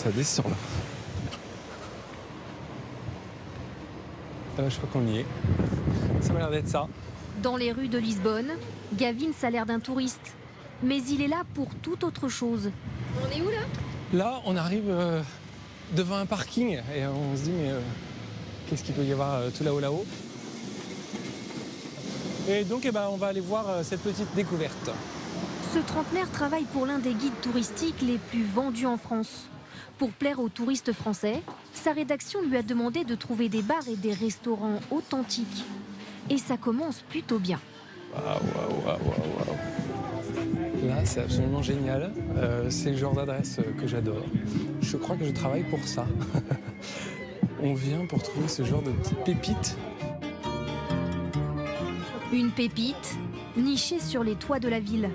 Ça descend là. Je crois qu'on y est. Ça m'a l'air d'être ça. Dans les rues de Lisbonne, Gavin a l'air d'un touriste. Mais il est là pour tout autre chose. On est où là? Là, on arrive devant un parking et on se dit mais qu'est-ce qu'il peut y avoir tout là-haut? Et donc on va aller voir cette petite découverte. Ce trentenaire travaille pour l'un des guides touristiques les plus vendus en France. Pour plaire aux touristes français, sa rédaction lui a demandé de trouver des bars et des restaurants authentiques. Et ça commence plutôt bien. Waouh. Là, c'est absolument génial. C'est le genre d'adresse que j'adore. Je crois que je travaille pour ça. On vient pour trouver ce genre de petites pépites. Une pépite nichée sur les toits de la ville.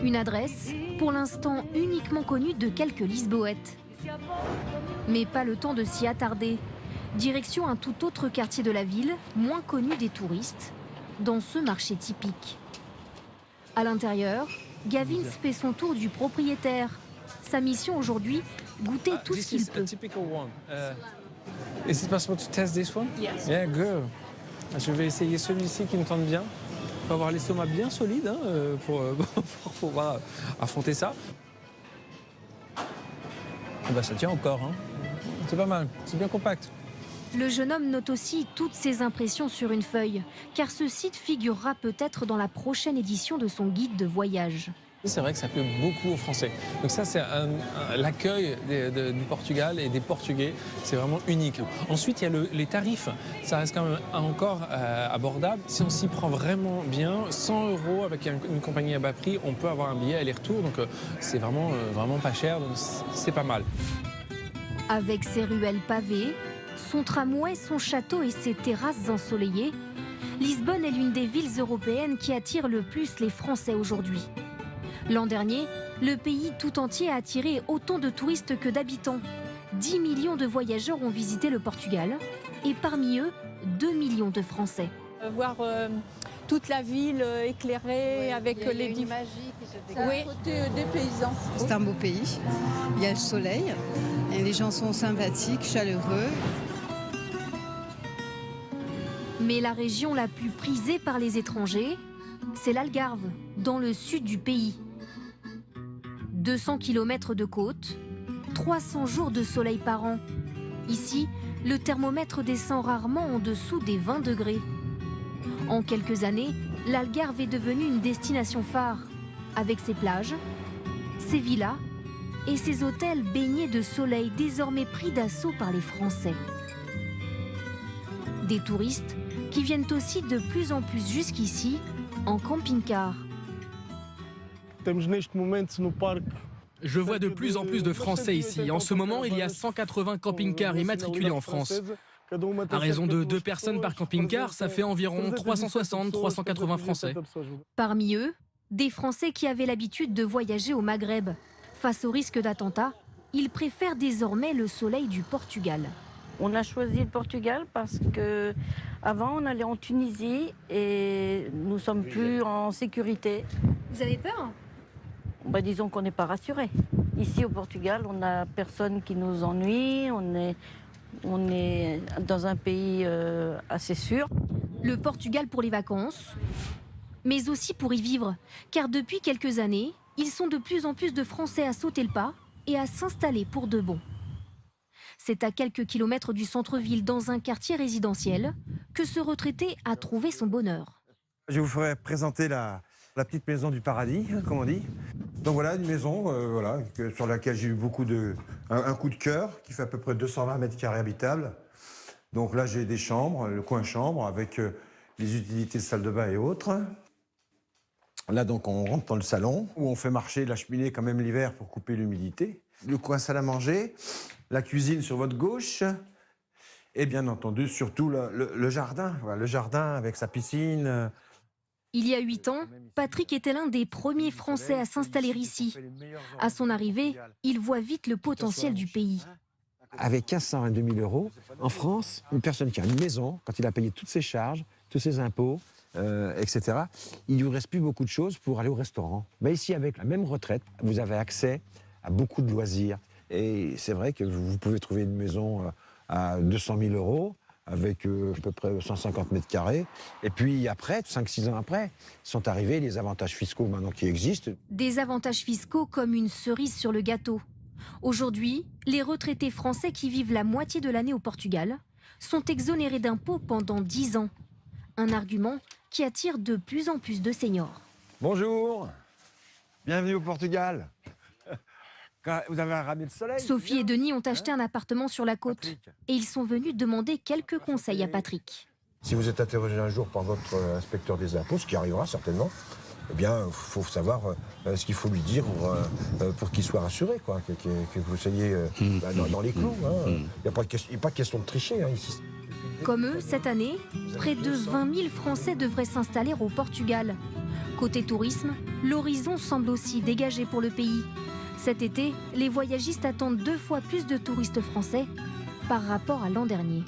Une adresse, pour l'instant uniquement connue de quelques Lisboètes. Mais pas le temps de s'y attarder. Direction un tout autre quartier de la ville, moins connu des touristes, dans ce marché typique. À l'intérieur, Gavin fait son tour du propriétaire. Sa mission aujourd'hui, goûter tout ce qu'il peut. Is it possible to test this one? Yes. Yeah, good. Je vais essayer celui-ci qui me tente bien. Il faut avoir l'estomac bien solide pour pouvoir affronter ça. Ça tient encore. Hein. C'est pas mal, c'est bien compact. Le jeune homme note aussi toutes ses impressions sur une feuille, car ce site figurera peut-être dans la prochaine édition de son guide de voyage. C'est vrai que ça plaît beaucoup aux Français. Donc ça, c'est l'accueil du Portugal et des Portugais. C'est vraiment unique. Ensuite, il y a les tarifs. Ça reste quand même encore abordable. Si on s'y prend vraiment bien, 100 € avec une compagnie à bas prix, on peut avoir un billet aller-retour. Donc c'est vraiment pas cher. Donc c'est pas mal. Avec ses ruelles pavées, son tramway, son château et ses terrasses ensoleillées, Lisbonne est l'une des villes européennes qui attire le plus les Français aujourd'hui. L'an dernier, le pays tout entier a attiré autant de touristes que d'habitants. 10 millions de voyageurs ont visité le Portugal et parmi eux, 2 millions de Français. Voir toute la ville éclairée avec les magie qui se dégage. Oui, des paysans. C'est un beau pays, il y a le soleil, et les gens sont sympathiques, chaleureux. Mais la région la plus prisée par les étrangers, c'est l'Algarve, dans le sud du pays. 200 km de côte, 300 jours de soleil par an. Ici, le thermomètre descend rarement en dessous des 20 degrés. En quelques années, l'Algarve est devenue une destination phare, avec ses plages, ses villas et ses hôtels baignés de soleil désormais pris d'assaut par les Français. Des touristes qui viennent aussi de plus en plus jusqu'ici en camping-car. Je vois de plus en plus de Français ici. En ce moment, il y a 180 camping-cars immatriculés en France. À raison de 2 personnes par camping-car, ça fait environ 360-380 Français. Parmi eux, des Français qui avaient l'habitude de voyager au Maghreb. Face au risque d'attentat, ils préfèrent désormais le soleil du Portugal. On a choisi le Portugal parce que avant on allait en Tunisie et nous sommes plus en sécurité. Vous avez peur ? Disons qu'on n'est pas rassurés. Ici au Portugal, on n'a personne qui nous ennuie, on est dans un pays assez sûr. Le Portugal pour les vacances, mais aussi pour y vivre. Car depuis quelques années, ils sont de plus en plus de Français à sauter le pas et à s'installer pour de bon. C'est à quelques kilomètres du centre-ville, dans un quartier résidentiel, que ce retraité a trouvé son bonheur. Je vous ferai présenter la petite maison du paradis, comme on dit. Donc voilà, une maison sur laquelle j'ai eu un coup de cœur, qui fait à peu près 220 mètres carrés habitables. Donc là, j'ai des chambres, le coin chambre, avec les utilités de salle de bain et autres. Là, donc, on rentre dans le salon, où on fait marcher la cheminée quand même l'hiver pour couper l'humidité. Le coin salle à manger, la cuisine sur votre gauche, et bien entendu, surtout le jardin. Voilà, le jardin avec sa piscine. Il y a 8 ans, Patrick était l'un des premiers Français à s'installer ici. À son arrivée, il voit vite le potentiel du pays. Avec 1522 000 €, en France, une personne qui a une maison, quand il a payé toutes ses charges, tous ses impôts, etc. Il ne vous reste plus beaucoup de choses pour aller au restaurant. Mais ici, avec la même retraite, vous avez accès à beaucoup de loisirs. Et c'est vrai que vous pouvez trouver une maison à 200 000 € avec à peu près 150 mètres carrés. Et puis après, 5-6 ans après, sont arrivés les avantages fiscaux maintenant qui existent. Des avantages fiscaux comme une cerise sur le gâteau. Aujourd'hui, les retraités français qui vivent la moitié de l'année au Portugal sont exonérés d'impôts pendant 10 ans. Un argument qui attire de plus en plus de seniors. Bonjour, bienvenue au Portugal. Vous avez un ramet de soleil. Sophie et Denis ont acheté un appartement sur la côte Patrick. et ils sont venus demander quelques conseils à Patrick. Si vous êtes interrogé un jour par votre inspecteur des impôts, ce qui arrivera certainement, eh bien, il faut savoir ce qu'il faut lui dire pour qu'il soit rassuré, quoi, que vous soyez dans les clous. Il n'y a pas de question de tricher ici. Comme eux, cette année, près de 20 000 Français devraient s'installer au Portugal. Côté tourisme, l'horizon semble aussi dégagé pour le pays. Cet été, les voyagistes attendent 2 fois plus de touristes français par rapport à l'an dernier.